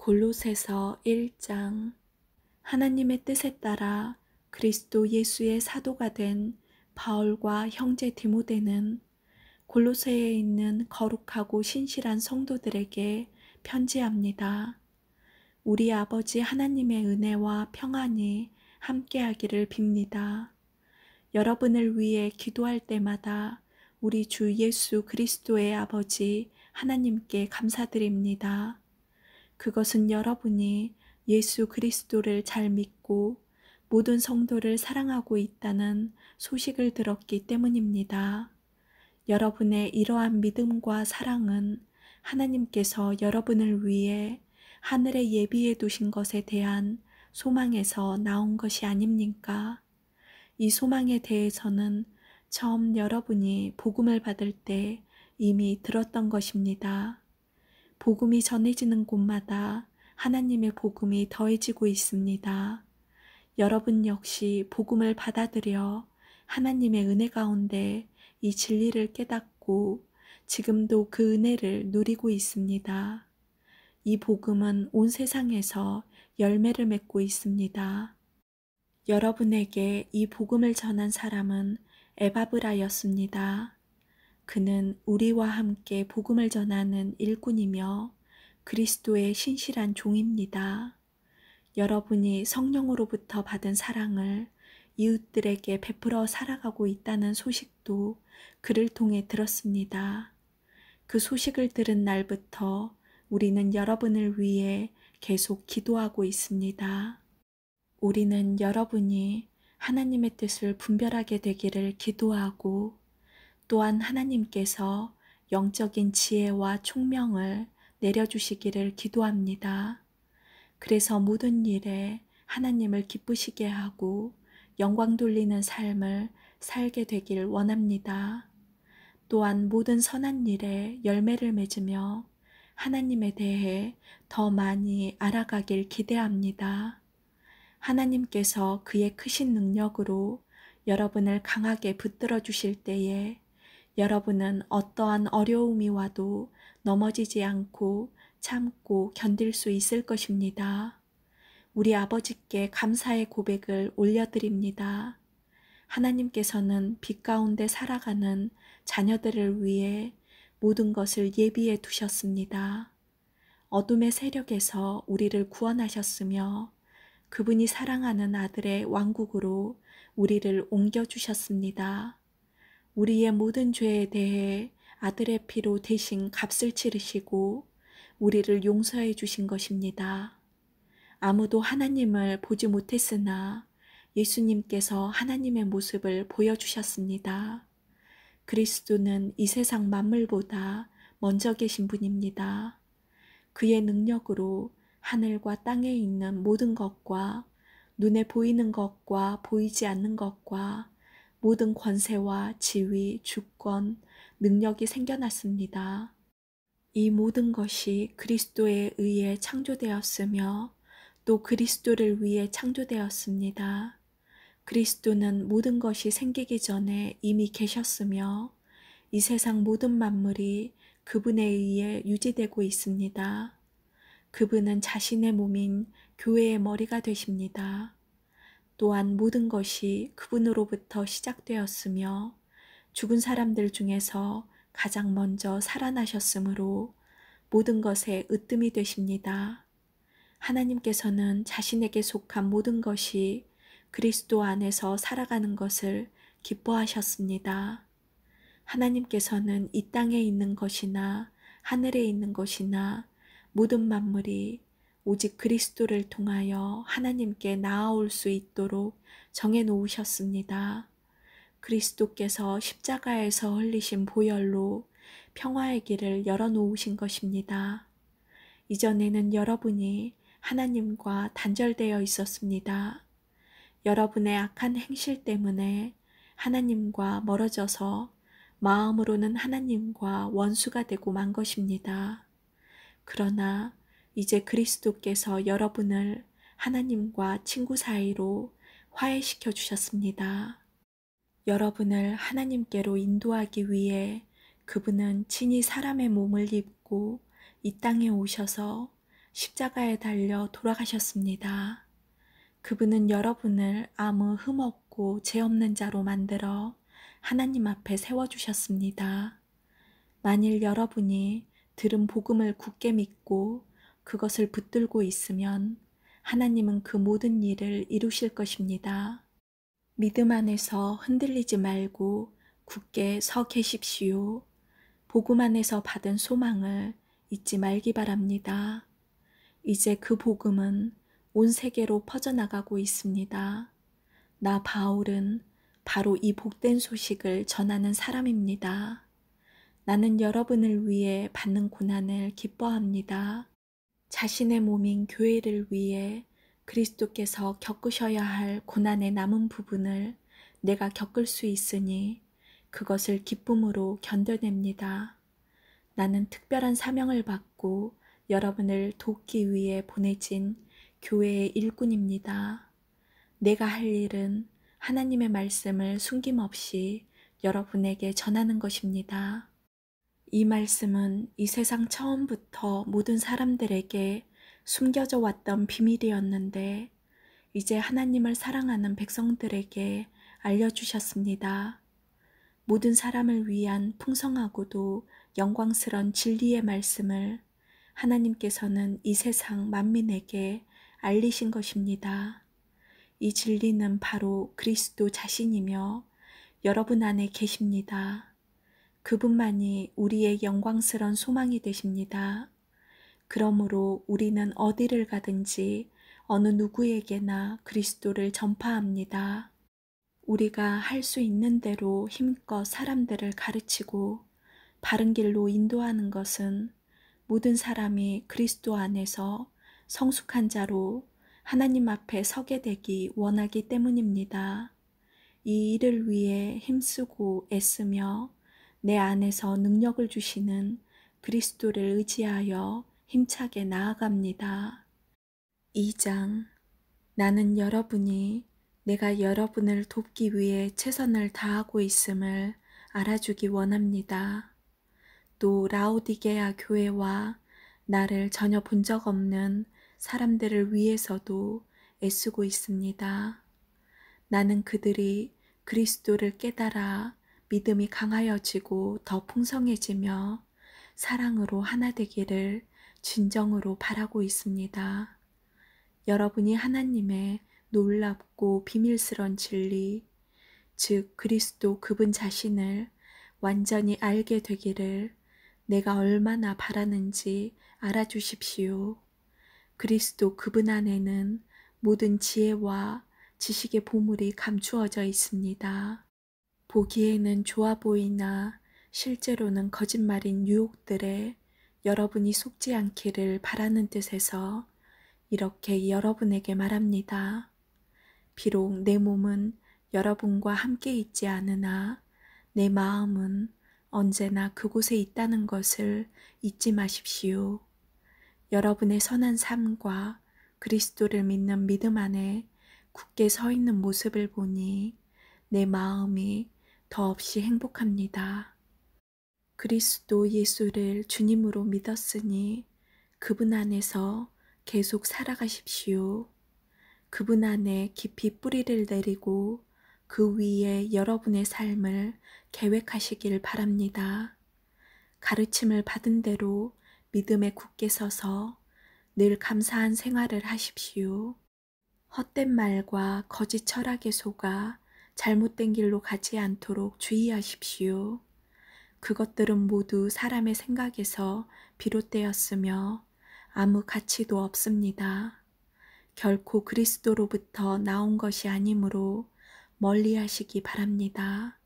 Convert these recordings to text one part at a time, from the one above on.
골로새서 1장. 하나님의 뜻에 따라 그리스도 예수의 사도가 된 바울과 형제 디모데는 골로새에 있는 거룩하고 신실한 성도들에게 편지합니다. 우리 아버지 하나님의 은혜와 평안이 함께하기를 빕니다. 여러분을 위해 기도할 때마다 우리 주 예수 그리스도의 아버지 하나님께 감사드립니다. 그것은 여러분이 예수 그리스도를 잘 믿고 모든 성도를 사랑하고 있다는 소식을 들었기 때문입니다. 여러분의 이러한 믿음과 사랑은 하나님께서 여러분을 위해 하늘에 예비해 두신 것에 대한 소망에서 나온 것이 아닙니까? 이 소망에 대해서는 처음 여러분이 복음을 받을 때 이미 들었던 것입니다. 복음이 전해지는 곳마다 하나님의 복음이 더해지고 있습니다. 여러분 역시 복음을 받아들여 하나님의 은혜 가운데 이 진리를 깨닫고 지금도 그 은혜를 누리고 있습니다. 이 복음은 온 세상에서 열매를 맺고 있습니다. 여러분에게 이 복음을 전한 사람은 에바브라였습니다. 그는 우리와 함께 복음을 전하는 일꾼이며 그리스도의 신실한 종입니다. 여러분이 성령으로부터 받은 사랑을 이웃들에게 베풀어 살아가고 있다는 소식도 그를 통해 들었습니다. 그 소식을 들은 날부터 우리는 여러분을 위해 계속 기도하고 있습니다. 우리는 여러분이 하나님의 뜻을 분별하게 되기를 기도하고 또한 하나님께서 영적인 지혜와 총명을 내려주시기를 기도합니다. 그래서 모든 일에 하나님을 기쁘시게 하고 영광 돌리는 삶을 살게 되길 원합니다. 또한 모든 선한 일에 열매를 맺으며 하나님에 대해 더 많이 알아가길 기대합니다. 하나님께서 그의 크신 능력으로 여러분을 강하게 붙들어 주실 때에 여러분은 어떠한 어려움이 와도 넘어지지 않고 참고 견딜 수 있을 것입니다. 우리 아버지께 감사의 고백을 올려드립니다. 하나님께서는 빛 가운데 살아가는 자녀들을 위해 모든 것을 예비해 두셨습니다. 어둠의 세력에서 우리를 구원하셨으며 그분이 사랑하는 아들의 왕국으로 우리를 옮겨주셨습니다. 우리의 모든 죄에 대해 아들의 피로 대신 값을 치르시고 우리를 용서해 주신 것입니다. 아무도 하나님을 보지 못했으나 예수님께서 하나님의 모습을 보여주셨습니다. 그리스도는 이 세상 만물보다 먼저 계신 분입니다. 그의 능력으로 하늘과 땅에 있는 모든 것과 눈에 보이는 것과 보이지 않는 것과 모든 권세와 지위, 주권, 능력이 생겨났습니다. 이 모든 것이 그리스도에 의해 창조되었으며 또 그리스도를 위해 창조되었습니다. 그리스도는 모든 것이 생기기 전에 이미 계셨으며 이 세상 모든 만물이 그분에 의해 유지되고 있습니다. 그분은 자신의 몸인 교회의 머리가 되십니다. 또한 모든 것이 그분으로부터 시작되었으며 죽은 사람들 중에서 가장 먼저 살아나셨으므로 모든 것에 으뜸이 되십니다. 하나님께서는 자신에게 속한 모든 것이 그리스도 안에서 살아가는 것을 기뻐하셨습니다. 하나님께서는 이 땅에 있는 것이나 하늘에 있는 것이나 모든 만물이 오직 그리스도를 통하여 하나님께 나아올 수 있도록 정해 놓으셨습니다. 그리스도께서 십자가에서 흘리신 보혈로 평화의 길을 열어 놓으신 것입니다. 이전에는 여러분이 하나님과 단절되어 있었습니다. 여러분의 악한 행실 때문에 하나님과 멀어져서 마음으로는 하나님과 원수가 되고 만 것입니다. 그러나 이제 그리스도께서 여러분을 하나님과 친구 사이로 화해시켜 주셨습니다. 여러분을 하나님께로 인도하기 위해 그분은 친히 사람의 몸을 입고 이 땅에 오셔서 십자가에 달려 돌아가셨습니다. 그분은 여러분을 아무 흠없고 죄 없는 자로 만들어 하나님 앞에 세워주셨습니다. 만일 여러분이 들은 복음을 굳게 믿고 그것을 붙들고 있으면 하나님은 그 모든 일을 이루실 것입니다. 믿음 안에서 흔들리지 말고 굳게 서 계십시오. 복음 안에서 받은 소망을 잊지 말기 바랍니다. 이제 그 복음은 온 세계로 퍼져나가고 있습니다. 나 바울은 바로 이 복된 소식을 전하는 사람입니다. 나는 여러분을 위해 받는 고난을 기뻐합니다. 자신의 몸인 교회를 위해 그리스도께서 겪으셔야 할 고난의 남은 부분을 내가 겪을 수 있으니 그것을 기쁨으로 견뎌냅니다. 나는 특별한 사명을 받고 여러분을 돕기 위해 보내진 교회의 일꾼입니다. 내가 할 일은 하나님의 말씀을 숨김없이 여러분에게 전하는 것입니다. 이 말씀은 이 세상 처음부터 모든 사람들에게 숨겨져 왔던 비밀이었는데 이제 하나님을 사랑하는 백성들에게 알려주셨습니다. 모든 사람을 위한 풍성하고도 영광스런 진리의 말씀을 하나님께서는 이 세상 만민에게 알리신 것입니다. 이 진리는 바로 그리스도 자신이며 여러분 안에 계십니다. 그분만이 우리의 영광스러운 소망이 되십니다. 그러므로 우리는 어디를 가든지 어느 누구에게나 그리스도를 전파합니다. 우리가 할 수 있는 대로 힘껏 사람들을 가르치고 바른 길로 인도하는 것은 모든 사람이 그리스도 안에서 성숙한 자로 하나님 앞에 서게 되기 원하기 때문입니다. 이 일을 위해 힘쓰고 애쓰며 내 안에서 능력을 주시는 그리스도를 의지하여 힘차게 나아갑니다. 2장. 나는 여러분이 내가 여러분을 돕기 위해 최선을 다하고 있음을 알아주기 원합니다. 또 라오디게아 교회와 나를 전혀 본 적 없는 사람들을 위해서도 애쓰고 있습니다. 나는 그들이 그리스도를 깨달아 믿음이 강하여지고 더 풍성해지며 사랑으로 하나 되기를 진정으로 바라고 있습니다. 여러분이 하나님의 놀랍고 비밀스런 진리, 즉 그리스도 그분 자신을 완전히 알게 되기를 내가 얼마나 바라는지 알아주십시오. 그리스도 그분 안에는 모든 지혜와 지식의 보물이 감추어져 있습니다. 보기에는 좋아 보이나 실제로는 거짓말인 유혹들에 여러분이 속지 않기를 바라는 뜻에서 이렇게 여러분에게 말합니다. 비록 내 몸은 여러분과 함께 있지 않으나 내 마음은 언제나 그곳에 있다는 것을 잊지 마십시오. 여러분의 선한 삶과 그리스도를 믿는 믿음 안에 굳게 서 있는 모습을 보니 내 마음이 더없이 행복합니다. 그리스도 예수를 주님으로 믿었으니 그분 안에서 계속 살아가십시오. 그분 안에 깊이 뿌리를 내리고 그 위에 여러분의 삶을 계획하시길 바랍니다. 가르침을 받은 대로 믿음에 굳게 서서 늘 감사한 생활을 하십시오. 헛된 말과 거짓 철학에 속아 잘못된 길로 가지 않도록 주의하십시오. 그것들은 모두 사람의 생각에서 비롯되었으며 아무 가치도 없습니다. 결코 그리스도로부터 나온 것이 아니므로 멀리 하시기 바랍니다.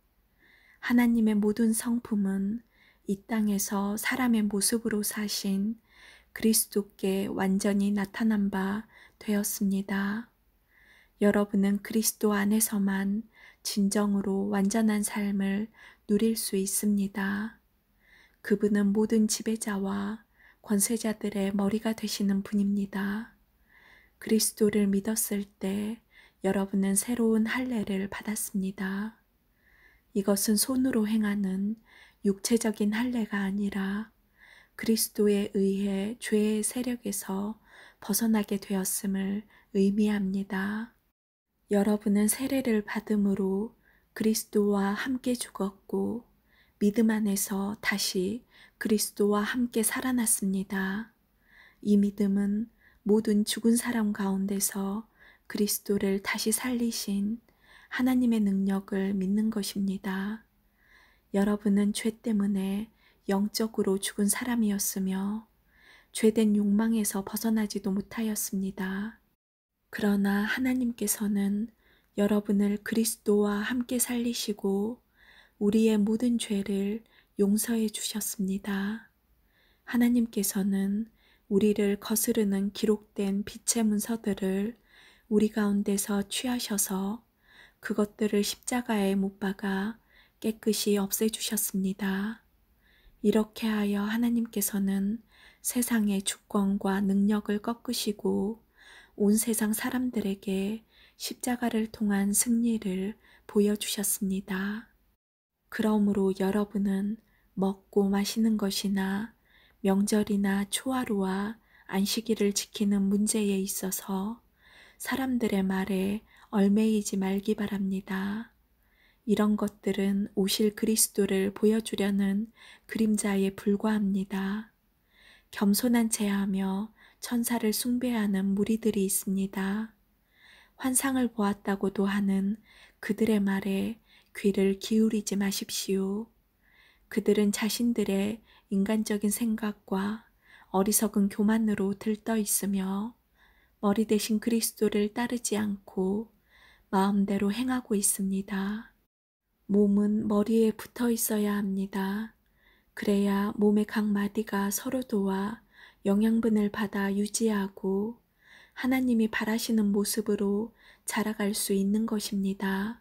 하나님의 모든 성품은 이 땅에서 사람의 모습으로 사신 그리스도께 완전히 나타난 바 되었습니다. 여러분은 그리스도 안에서만 진정으로 완전한 삶을 누릴 수 있습니다. 그분은 모든 지배자와 권세자들의 머리가 되시는 분입니다. 그리스도를 믿었을 때 여러분은 새로운 할례를 받았습니다. 이것은 손으로 행하는 육체적인 할례가 아니라 그리스도에 의해 죄의 세력에서 벗어나게 되었음을 의미합니다. 여러분은 세례를 받음으로 그리스도와 함께 죽었고 믿음 안에서 다시 그리스도와 함께 살아났습니다. 이 믿음은 모든 죽은 사람 가운데서 그리스도를 다시 살리신 하나님의 능력을 믿는 것입니다. 여러분은 죄 때문에 영적으로 죽은 사람이었으며 죄된 욕망에서 벗어나지도 못하였습니다. 그러나 하나님께서는 여러분을 그리스도와 함께 살리시고 우리의 모든 죄를 용서해 주셨습니다. 하나님께서는 우리를 거스르는 기록된 빛의 문서들을 우리 가운데서 취하셔서 그것들을 십자가에 못 박아 깨끗이 없애주셨습니다. 이렇게 하여 하나님께서는 세상의 주권과 능력을 꺾으시고 온 세상 사람들에게 십자가를 통한 승리를 보여주셨습니다. 그러므로 여러분은 먹고 마시는 것이나 명절이나 초하루와 안식일을 지키는 문제에 있어서 사람들의 말에 얽매이지 말기 바랍니다. 이런 것들은 오실 그리스도를 보여주려는 그림자에 불과합니다. 겸손한 체하며 천사를 숭배하는 무리들이 있습니다. 환상을 보았다고도 하는 그들의 말에 귀를 기울이지 마십시오. 그들은 자신들의 인간적인 생각과 어리석은 교만으로 들떠 있으며 머리 대신 그리스도를 따르지 않고 마음대로 행하고 있습니다. 몸은 머리에 붙어 있어야 합니다. 그래야 몸의 각 마디가 서로 도와 영양분을 받아 유지하고 하나님이 바라시는 모습으로 자라갈 수 있는 것입니다.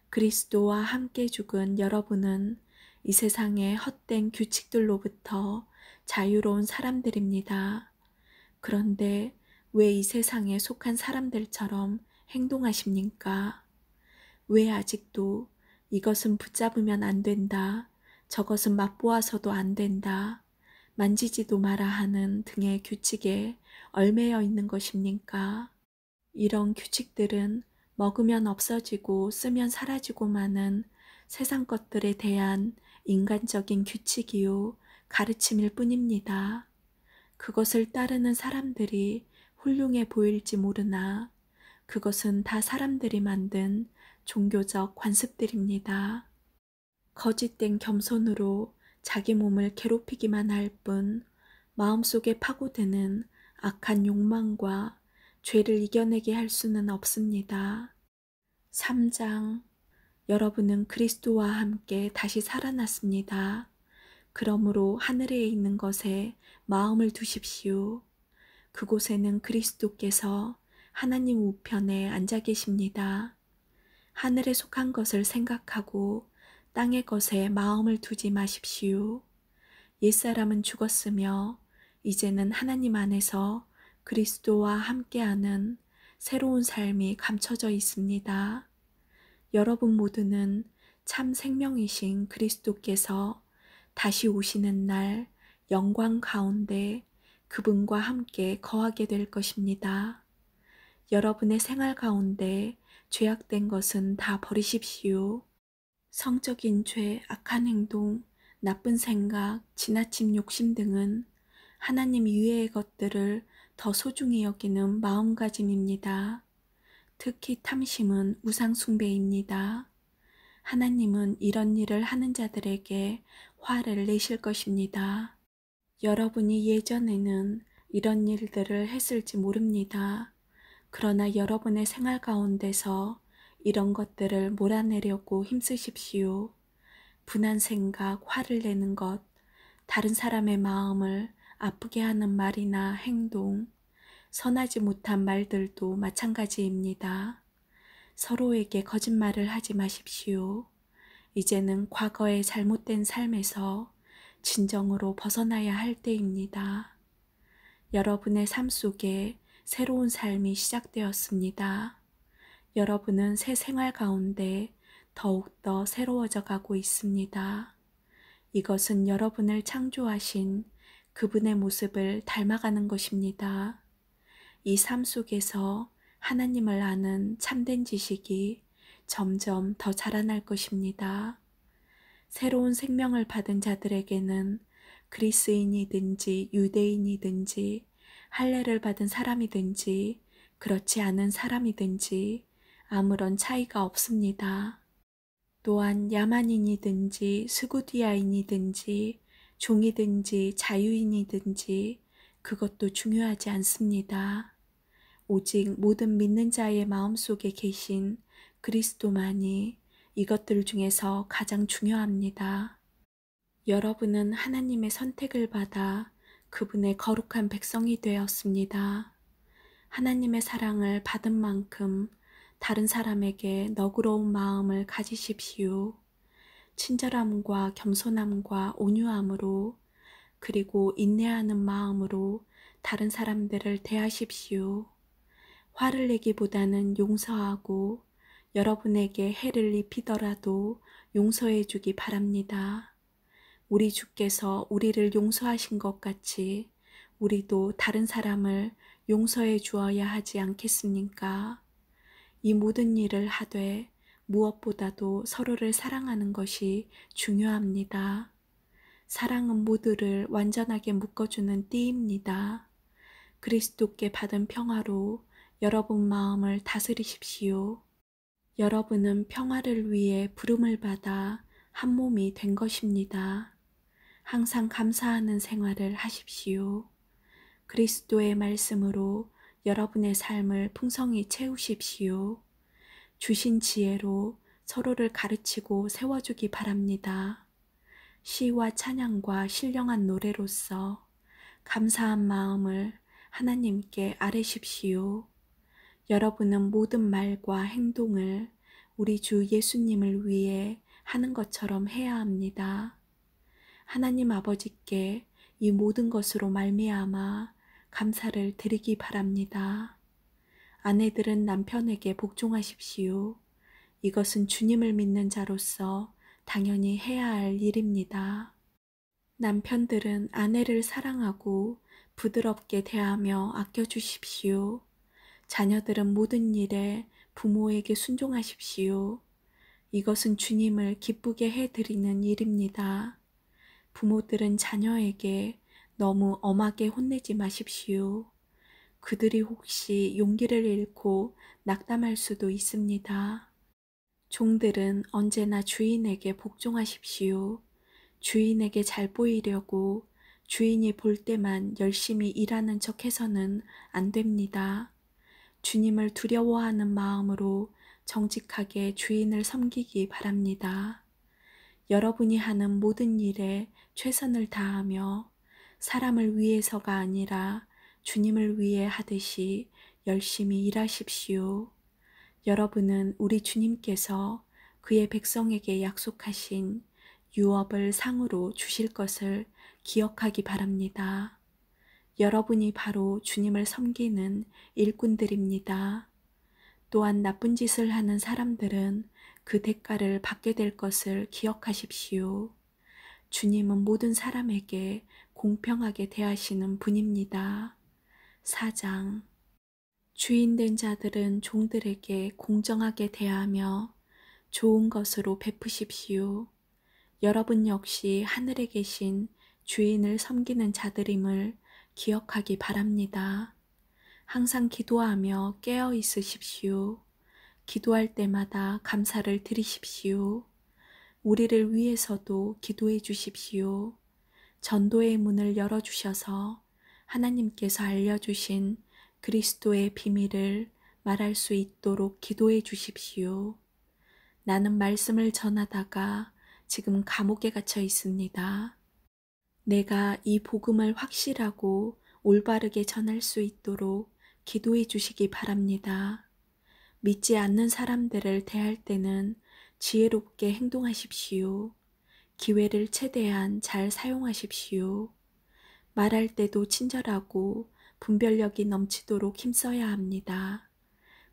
그리스도와 함께 죽은 여러분은 이 세상의 헛된 규칙들로부터 자유로운 사람들입니다. 그런데 왜 이 세상에 속한 사람들처럼 행동하십니까? 왜 아직도 이것은 붙잡으면 안 된다, 저것은 맛보아서도 안 된다, 만지지도 마라 하는 등의 규칙에 얽매여 있는 것입니까? 이런 규칙들은 먹으면 없어지고 쓰면 사라지고 마는 세상 것들에 대한 인간적인 규칙이요 가르침일 뿐입니다. 그것을 따르는 사람들이 훌륭해 보일지 모르나 그것은 다 사람들이 만든 종교적 관습들입니다. 거짓된 겸손으로 자기 몸을 괴롭히기만 할 뿐 마음속에 파고드는 악한 욕망과 죄를 이겨내게 할 수는 없습니다. 3장. 여러분은 그리스도와 함께 다시 살아났습니다. 그러므로 하늘에 있는 것에 마음을 두십시오. 그곳에는 그리스도께서 하나님 우편에 앉아 계십니다. 하늘에 속한 것을 생각하고 땅의 것에 마음을 두지 마십시오. 옛사람은 죽었으며 이제는 하나님 안에서 그리스도와 함께하는 새로운 삶이 감춰져 있습니다. 여러분 모두는 참 생명이신 그리스도께서 다시 오시는 날 영광 가운데 그분과 함께 거하게 될 것입니다. 여러분의 생활 가운데 죄악된 것은 다 버리십시오. 성적인 죄, 악한 행동, 나쁜 생각, 지나친 욕심 등은 하나님 이외의 것들을 더 소중히 여기는 마음가짐입니다. 특히 탐심은 우상 숭배입니다. 하나님은 이런 일을 하는 자들에게 화를 내실 것입니다. 여러분이 예전에는 이런 일들을 했을지 모릅니다. 그러나 여러분의 생활 가운데서 이런 것들을 몰아내려고 힘쓰십시오. 분한 생각, 화를 내는 것, 다른 사람의 마음을 아프게 하는 말이나 행동, 선하지 못한 말들도 마찬가지입니다. 서로에게 거짓말을 하지 마십시오. 이제는 과거의 잘못된 삶에서 진정으로 벗어나야 할 때입니다. 여러분의 삶 속에 새로운 삶이 시작되었습니다. 여러분은 새 생활 가운데 더욱더 새로워져 가고 있습니다. 이것은 여러분을 창조하신 그분의 모습을 닮아가는 것입니다. 이 삶 속에서 하나님을 아는 참된 지식이 점점 더 자라날 것입니다. 새로운 생명을 받은 자들에게는 그리스인이든지 유대인이든지 할례를 받은 사람이든지 그렇지 않은 사람이든지 아무런 차이가 없습니다. 또한 야만인이든지 스구디아인이든지 종이든지 자유인이든지 그것도 중요하지 않습니다. 오직 모든 믿는 자의 마음속에 계신 그리스도만이 이것들 중에서 가장 중요합니다. 여러분은 하나님의 선택을 받아 그분의 거룩한 백성이 되었습니다. 하나님의 사랑을 받은 만큼 다른 사람에게 너그러운 마음을 가지십시오. 친절함과 겸손함과 온유함으로 그리고 인내하는 마음으로 다른 사람들을 대하십시오. 화를 내기보다는 용서하고 여러분에게 해를 입히더라도 용서해 주기 바랍니다. 우리 주께서 우리를 용서하신 것 같이 우리도 다른 사람을 용서해 주어야 하지 않겠습니까? 이 모든 일을 하되 무엇보다도 서로를 사랑하는 것이 중요합니다. 사랑은 모두를 완전하게 묶어주는 띠입니다. 그리스도께 받은 평화로 여러분 마음을 다스리십시오. 여러분은 평화를 위해 부름을 받아 한 몸이 된 것입니다. 항상 감사하는 생활을 하십시오. 그리스도의 말씀으로 여러분의 삶을 풍성히 채우십시오. 주신 지혜로 서로를 가르치고 세워주기 바랍니다. 시와 찬양과 신령한 노래로서 감사한 마음을 하나님께 아뢰십시오. 여러분은 모든 말과 행동을 우리 주 예수님을 위해 하는 것처럼 해야 합니다. 하나님 아버지께 이 모든 것으로 말미암아 감사를 드리기 바랍니다. 아내들은 남편에게 복종하십시오. 이것은 주님을 믿는 자로서 당연히 해야 할 일입니다. 남편들은 아내를 사랑하고 부드럽게 대하며 아껴주십시오. 자녀들은 모든 일에 부모에게 순종하십시오. 이것은 주님을 기쁘게 해드리는 일입니다. 부모들은 자녀에게 너무 엄하게 혼내지 마십시오. 그들이 혹시 용기를 잃고 낙담할 수도 있습니다. 종들은 언제나 주인에게 복종하십시오. 주인에게 잘 보이려고 주인이 볼 때만 열심히 일하는 척 해서는 안 됩니다. 주님을 두려워하는 마음으로 정직하게 주인을 섬기기 바랍니다. 여러분이 하는 모든 일에 최선을 다하며 사람을 위해서가 아니라 주님을 위해 하듯이 열심히 일하십시오. 여러분은 우리 주님께서 그의 백성에게 약속하신 유업을 상으로 주실 것을 기억하기 바랍니다. 여러분이 바로 주님을 섬기는 일꾼들입니다. 또한 나쁜 짓을 하는 사람들은 그 대가를 받게 될 것을 기억하십시오. 주님은 모든 사람에게 공평하게 대하시는 분입니다. 4장 주인된 자들은 종들에게 공정하게 대하며 좋은 것으로 베푸십시오. 여러분 역시 하늘에 계신 주인을 섬기는 자들임을 기억하기 바랍니다. 항상 기도하며 깨어 있으십시오. 기도할 때마다 감사를 드리십시오. 우리를 위해서도 기도해 주십시오. 전도의 문을 열어주셔서 하나님께서 알려주신 그리스도의 비밀을 말할 수 있도록 기도해 주십시오. 나는 말씀을 전하다가 지금 감옥에 갇혀 있습니다. 내가 이 복음을 확실하고 올바르게 전할 수 있도록 기도해 주시기 바랍니다. 믿지 않는 사람들을 대할 때는 지혜롭게 행동하십시오. 기회를 최대한 잘 사용하십시오. 말할 때도 친절하고 분별력이 넘치도록 힘써야 합니다.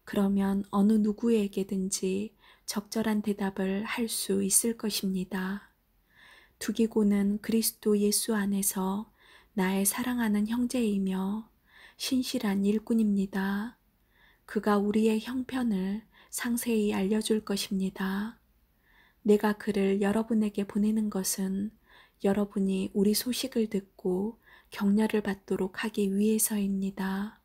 그러면 어느 누구에게든지 적절한 대답을 할 수 있을 것입니다. 두기고는 그리스도 예수 안에서 나의 사랑하는 형제이며 신실한 일꾼입니다. 그가 우리의 형편을 상세히 알려줄 것입니다. 내가 그를 여러분에게 보내는 것은 여러분이 우리 소식을 듣고 격려를 받도록 하기 위해서입니다.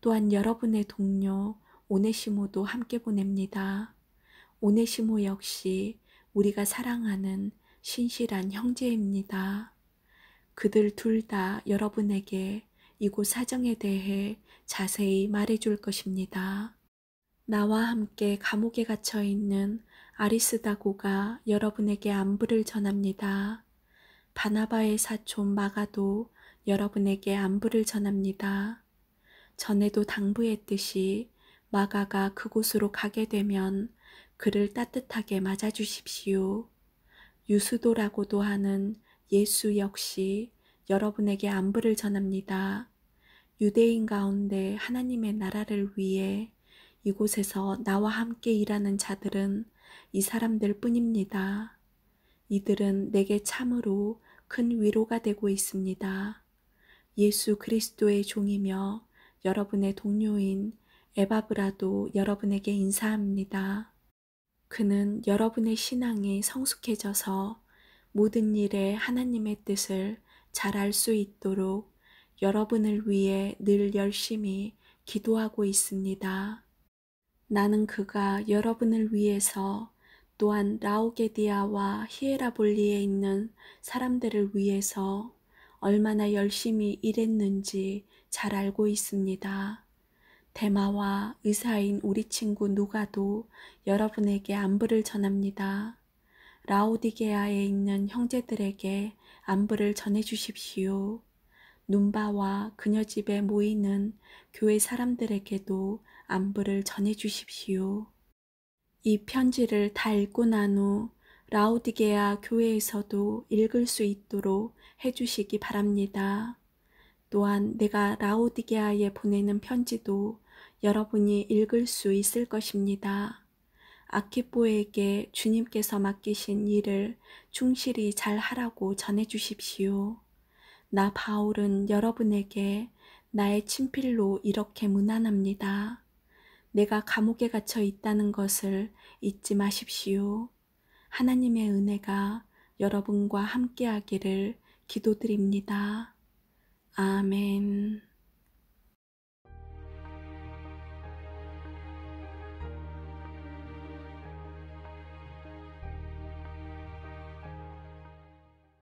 또한 여러분의 동료 오네시모도 함께 보냅니다. 오네시모 역시 우리가 사랑하는 신실한 형제입니다. 그들 둘 다 여러분에게 이곳 사정에 대해 자세히 말해줄 것입니다. 나와 함께 감옥에 갇혀 있는 아리스다고가 여러분에게 안부를 전합니다. 바나바의 사촌 마가도 여러분에게 안부를 전합니다. 전에도 당부했듯이 마가가 그곳으로 가게 되면 그를 따뜻하게 맞아주십시오. 유수도라고도 하는 예수 역시 여러분에게 안부를 전합니다. 유대인 가운데 하나님의 나라를 위해 이곳에서 나와 함께 일하는 자들은 이 사람들 뿐입니다. 이들은 내게 참으로 큰 위로가 되고 있습니다. 예수 그리스도의 종이며 여러분의 동료인 에바브라도 여러분에게 인사합니다. 그는 여러분의 신앙이 성숙해져서 모든 일에 하나님의 뜻을 잘 알 수 있도록 여러분을 위해 늘 열심히 기도하고 있습니다. 나는 그가 여러분을 위해서 또한 라오게디아와 히에라볼리에 있는 사람들을 위해서 얼마나 열심히 일했는지 잘 알고 있습니다. 데마와 의사인 우리 친구 누가도 여러분에게 안부를 전합니다. 라오디게아에 있는 형제들에게 안부를 전해주십시오. 눈바와 그녀 집에 모이는 교회 사람들에게도 안부를 전해주십시오. 이 편지를 다 읽고 난 후 라오디게아 교회에서도 읽을 수 있도록 해주시기 바랍니다. 또한 내가 라오디게아에 보내는 편지도 여러분이 읽을 수 있을 것입니다. 아키뽀에게 주님께서 맡기신 일을 충실히 잘 하라고 전해주십시오. 나 바울은 여러분에게 나의 친필로 이렇게 문안합니다. 내가 감옥에 갇혀 있다는 것을 잊지 마십시오. 하나님의 은혜가 여러분과 함께하기를 기도드립니다. 아멘.